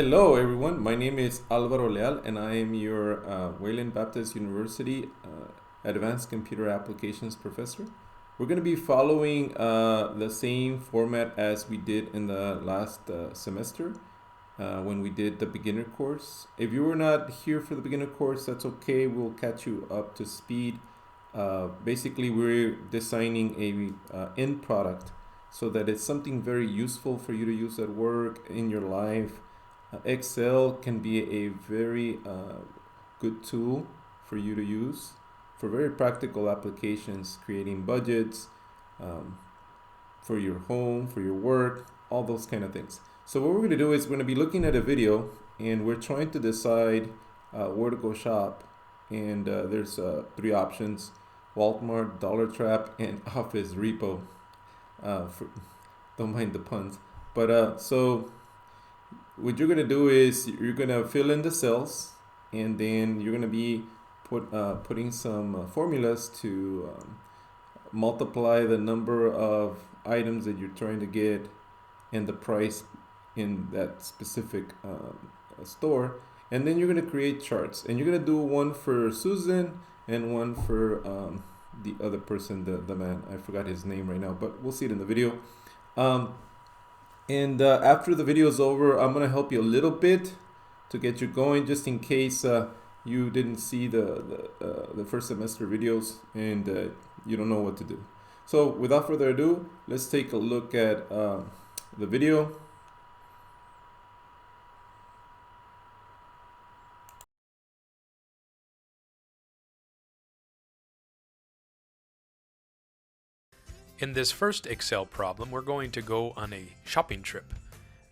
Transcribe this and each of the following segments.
Hello everyone, my name is Alvaro Leal and I am your Wayland Baptist University Advanced Computer Applications Professor. We're going to be following the same format as we did in the last semester when we did the beginner course. If you were not here for the beginner course, that's okay, we'll catch you up to speed. Basically, we're designing a end product so that it's something very useful for you to use at work, in your life. Excel can be a very good tool for you to use for very practical applications, creating budgets for your home, for your work, all those kind of things. So what we're going to do is we're going to be looking at a video and we're trying to decide where to go shop. And there's three options: Walmart, Dollar Trap, and Office Repo. Don't mind the puns. But so what you're gonna do is you're gonna fill in the cells, and then you're gonna be putting some formulas to multiply the number of items that you're trying to get and the price in that specific store. And then you're gonna create charts, and you're gonna do one for Susan and one for the other person, the man. I forgot his name right now, but we'll see it in the video. And after the video is over, I'm going to help you a little bit to get you going, just in case you didn't see the first semester videos and you don't know what to do. So without further ado, let's take a look at the video. In this first Excel problem, we're going to go on a shopping trip.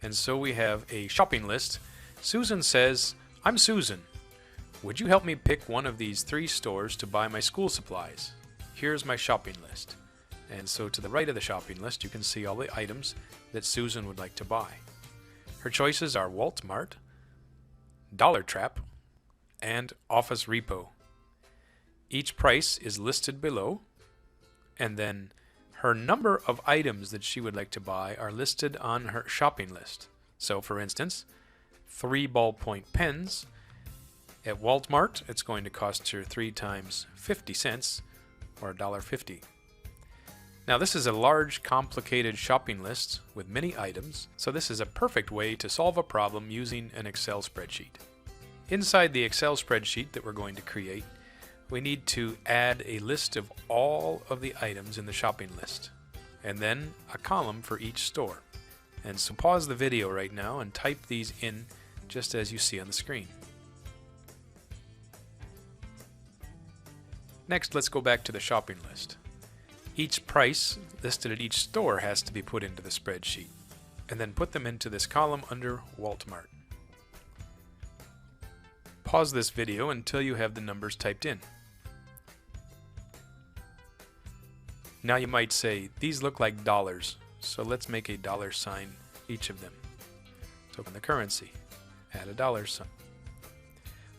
And so we have a shopping list. Susan says, "I'm Susan. Would you help me pick one of these 3 stores to buy my school supplies? Here's my shopping list." And so to the right of the shopping list, you can see all the items that Susan would like to buy. Her choices are Walmart, Dollar Trap, and Office Repo. Each price is listed below, and then her number of items that she would like to buy are listed on her shopping list. So for instance, 3 ballpoint pens. At Walmart, it's going to cost her 3 times 50 cents, or $1.50. Now this is a large, complicated shopping list with many items, so this is a perfect way to solve a problem using an Excel spreadsheet. Inside the Excel spreadsheet that we're going to create, we need to add a list of all of the items in the shopping list, and then a column for each store. And so pause the video right now and type these in just as you see on the screen. Next, let's go back to the shopping list. Each price listed at each store has to be put into the spreadsheet, and then put them into this column under Walmart. Pause this video until you have the numbers typed in. Now you might say, these look like dollars, so let's make a dollar sign each of them. So in the currency, add a dollar sign.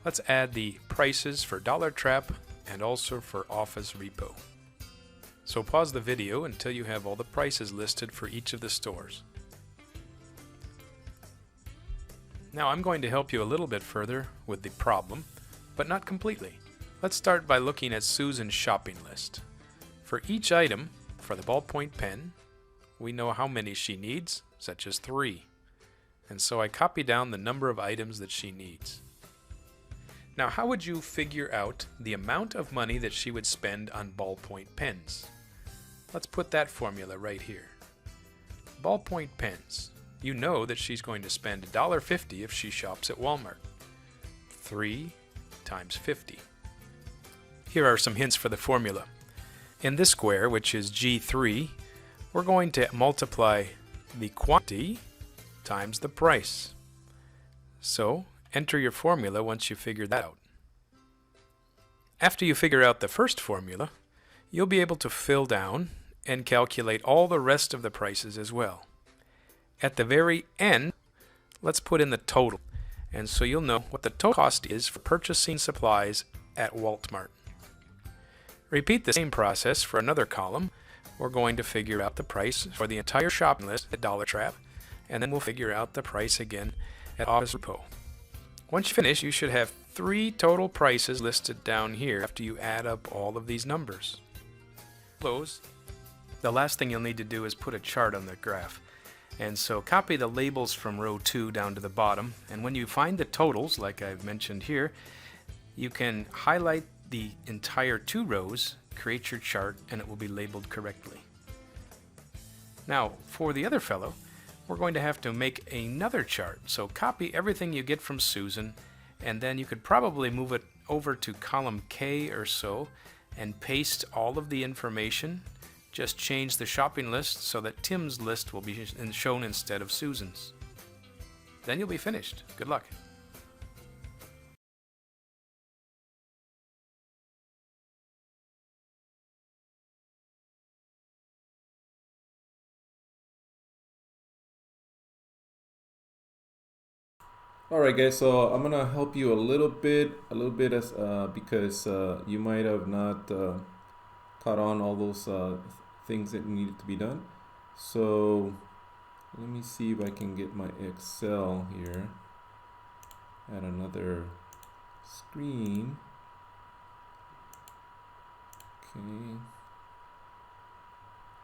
Let's add the prices for Dollar Trap and also for Office Repo. So pause the video until you have all the prices listed for each of the stores. Now I'm going to help you a little bit further with the problem, but not completely. Let's start by looking at Susan's shopping list. For each item, for the ballpoint pen, we know how many she needs, such as 3. And so I copy down the number of items that she needs. Now how would you figure out the amount of money that she would spend on ballpoint pens? Let's put that formula right here. Ballpoint pens. You know that she's going to spend $1.50 if she shops at Walmart. 3 times 50. Here are some hints for the formula. In this square, which is G3, we're going to multiply the quantity times the price. So, enter your formula once you figure that out. After you figure out the first formula, you'll be able to fill down and calculate all the rest of the prices as well. At the very end, let's put in the total, and so you'll know what the total cost is for purchasing supplies at Walmart. Repeat the same process for another column. We're going to figure out the price for the entire shopping list at Dollar Trap, and then we'll figure out the price again at Office Repo. Once you finish, you should have 3 total prices listed down here after you add up all of these numbers. Close. The last thing you'll need to do is put a chart on the graph. And so copy the labels from row 2 down to the bottom, and when you find the totals, like I've mentioned here, you can highlight the entire 2 rows, create your chart, and it will be labeled correctly. Now, for the other fellow, we're going to have to make another chart. So copy everything you get from Susan, and then you could probably move it over to column K or so and paste all of the information. Just change the shopping list so that Tim's list will be shown instead of Susan's. Then you'll be finished. Good luck. All right, guys. So I'm gonna help you a little bit as because you might have not caught on all those things that needed to be done. So let me see if I can get my Excel here at another screen. Okay.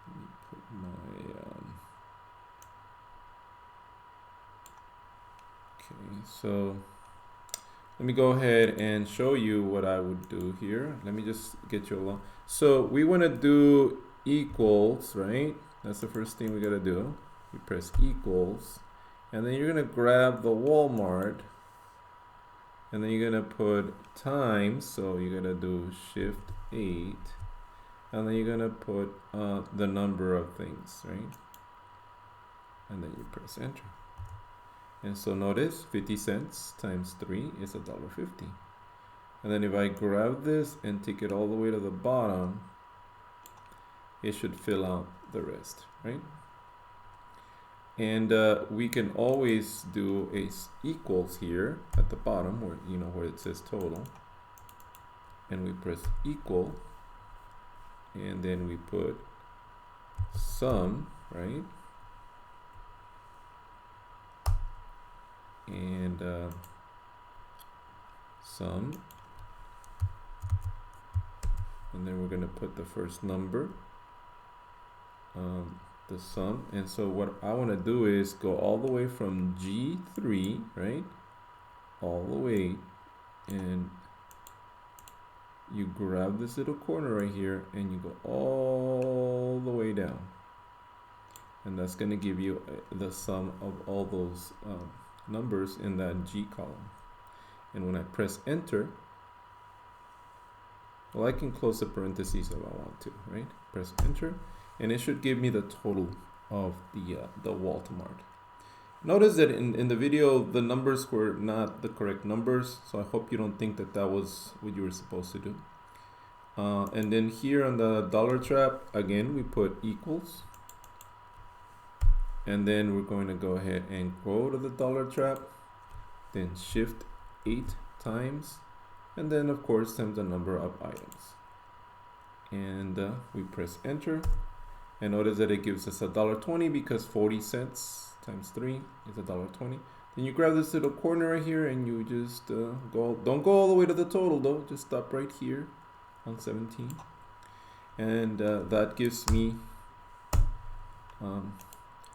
Let me put my okay, so let me go ahead and show you what I would do here. Let me just get you along. So we want to do equals, right? That's the first thing we got to do. You press equals, and then you're going to grab the Walmart, and then you're going to put times. So you're going to do shift 8, and then you're going to put the number of things, right? And then you press enter. And so notice 50 cents times 3 is $1.50. And then if I grab this and take it all the way to the bottom, it should fill out the rest, right? And we can always do a equals here at the bottom where, you know, where it says total. And we press equal, and then we put sum, right? And sum, and then we're going to put the first number, the sum. And so what I want to do is go all the way from G3, right, all the way, and you grab this little corner right here and you go all the way down, and that's going to give you the sum of all those numbers in that G column. And when I press enter, well, I can close the parentheses if I want to, right? Press enter, and it should give me the total of the Walmart. Notice that in the video, the numbers were not the correct numbers, so I hope you don't think that that was what you were supposed to do. And then here on the dollar trap, again, we put equals. And then we're going to go ahead and go to the dollar trap, then shift 8 times, and then of course times the number of items. And we press enter, and notice that it gives us $1.20 because 40 cents times 3 is $1.20. Then you grab this little corner right here and you just don't go all the way to the total though, just stop right here on 17. And that gives me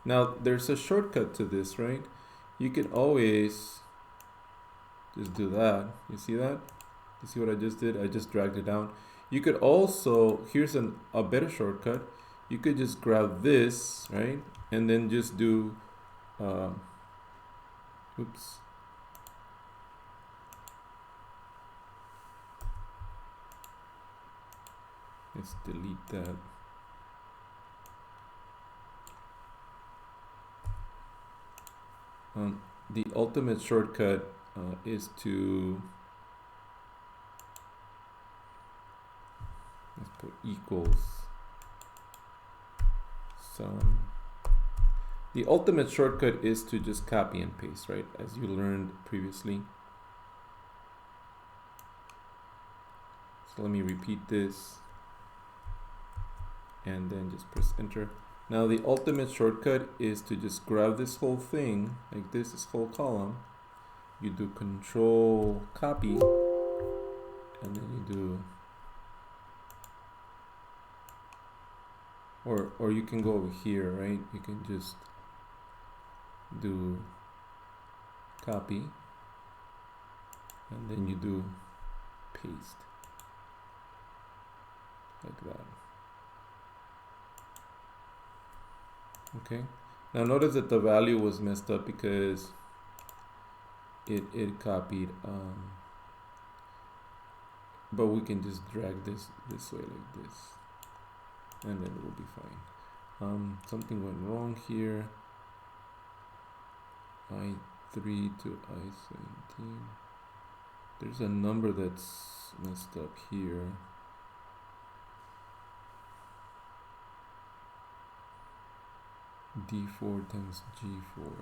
now there's a shortcut to this, right? You can always just do that. You see that? You see what I just did? I just dragged it down. You could also, here's a better shortcut. You could just grab this, right? And then just do, oops. Let's delete that. The ultimate shortcut is to, let's put equals sum. The ultimate shortcut is to just copy and paste, right? As you learned previously. So let me repeat this and then just press enter. Now the ultimate shortcut is to just grab this whole thing, like this whole column, you do control copy, and then you do, or you can go over here, right? You can just do copy, and then you do paste, like that. Okay, now notice that the value was messed up because it copied, but we can just drag this way like this, and then it will be fine. Something went wrong here. I3 to I17. There's a number that's messed up here. D4 times G4.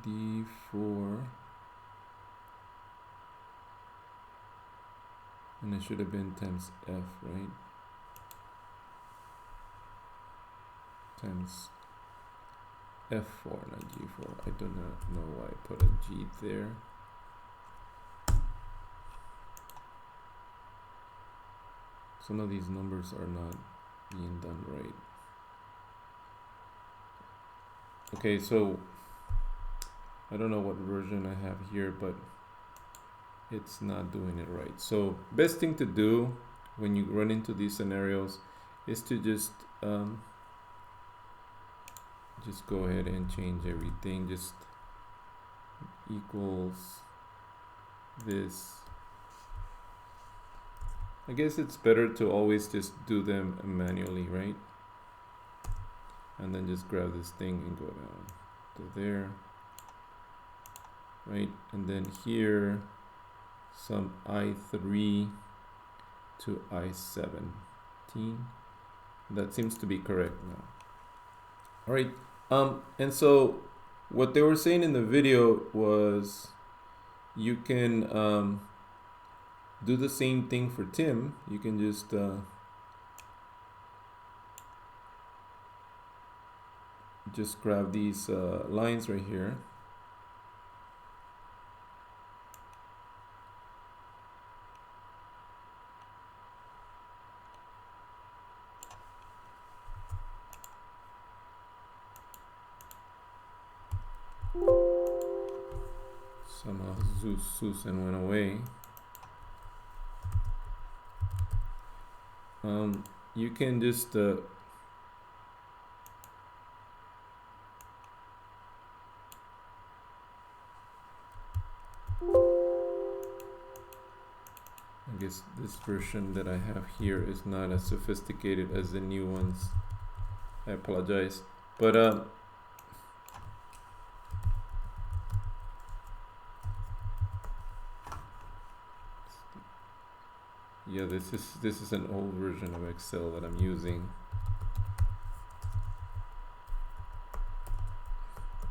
D4. And it should have been times F, right? Times F4, not G4. I do not know why I put a G there. Some of these numbers are not being done right. Okay, so I don't know what version I have here, but it's not doing it right. So best thing to do when you run into these scenarios is to just go ahead and change everything. Just equals this. I guess it's better to always just do them manually, right? And then just grab this thing and go down to there, right? And then here, some I3 to I17. That seems to be correct now. All right. And so what they were saying in the video was you can do the same thing for Tim. You can just grab these lines right here. Somehow Susan went away. You can just I guess this version that I have here is not as sophisticated as the new ones. I apologize, but yeah, this is an old version of Excel that I'm using.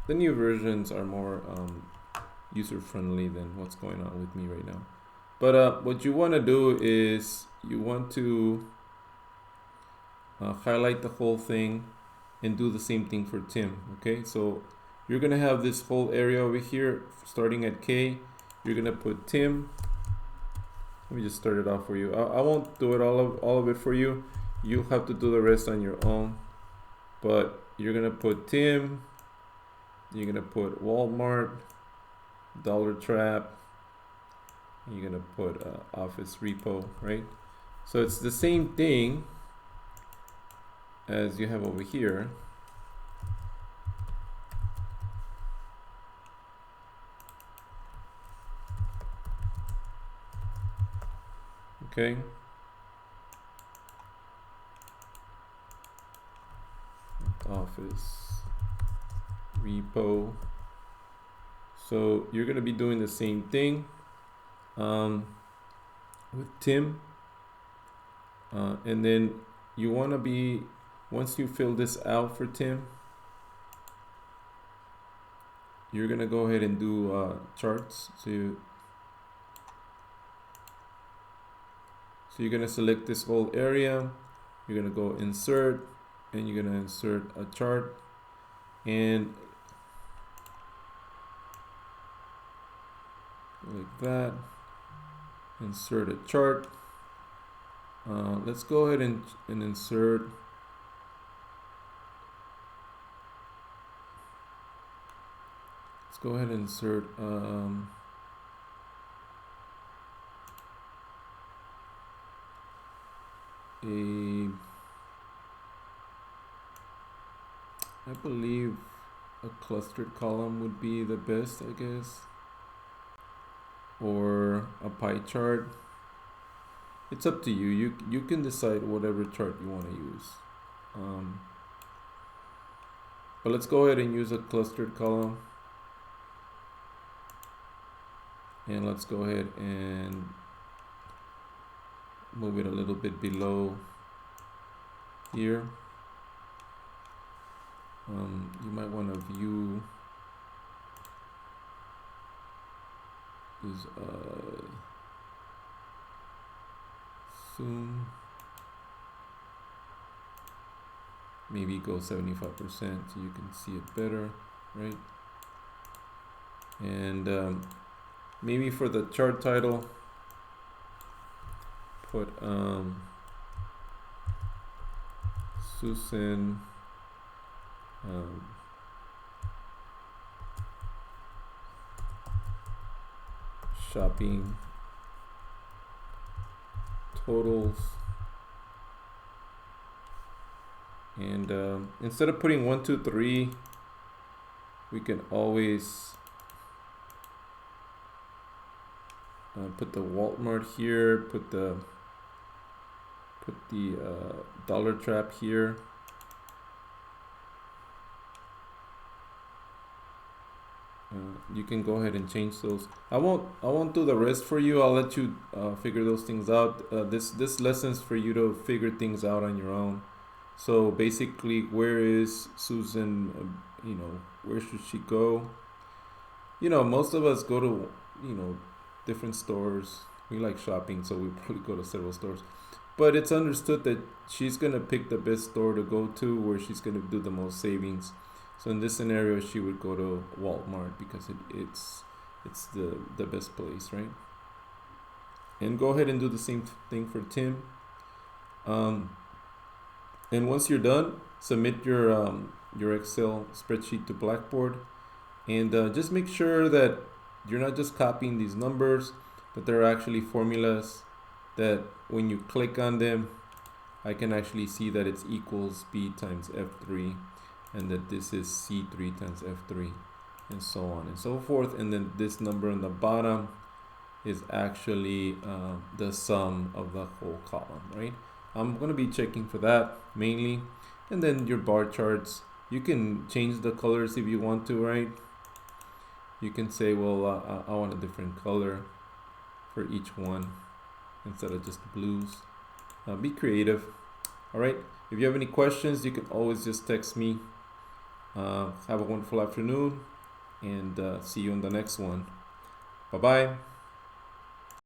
The new versions are more user-friendly than what's going on with me right now. But what you want to do is you want to highlight the whole thing and do the same thing for Tim. Okay, so you're gonna have this whole area over here starting at K. You're gonna put Tim. Let me just start it off for you. I won't do it all of it for you. You'll have to do the rest on your own. But you're gonna put Tim. You're gonna put Walmart, Dollar Trap. You're gonna put Office Repo, right? So it's the same thing as you have over here. Okay. Office Repo. So you're gonna be doing the same thing with Tim, and then you want to be, once you fill this out for Tim, you're gonna go ahead and do charts. So you're gonna select this whole area, you're gonna go insert, and you're gonna insert a chart, and like that. Insert a chart. Let's go ahead and insert I believe a clustered column would be the best, I guess, or a pie chart. It's up to you. You can decide whatever chart you want to use. But let's go ahead and use a clustered column. And let's go ahead and move it a little bit below here. You might want to view this zoom. Maybe go 75% so you can see it better, right? And maybe for the chart title, put Susan shopping totals, and instead of putting 1, 2, 3, we can always put the Walmart here, put the dollar trap here. You can go ahead and change those. I won't do the rest for you. I'll let you figure those things out. This lesson's for you to figure things out on your own. So basically, where is Susan? Where should she go? Most of us go to different stores. We like shopping, so we probably go to several stores. But it's understood that she's gonna pick the best store to go to, where she's gonna do the most savings. So in this scenario, she would go to Walmart because it's the best place, right? And go ahead and do the same thing for Tim. And once you're done, submit your Excel spreadsheet to Blackboard, and just make sure that you're not just copying these numbers, but they're actually formulas that when you click on them, I can actually see that it's equals B times F3, and that this is C3 times F3, and so on and so forth. And then this number on the bottom is actually the sum of the whole column, right? I'm going to be checking for that mainly. And then your bar charts, you can change the colors if you want to, right? You can say, well, I want a different color for each one instead of just blues. Be creative. All right. If you have any questions, you can always just text me. Have a wonderful afternoon, and see you on the next one. Bye-bye.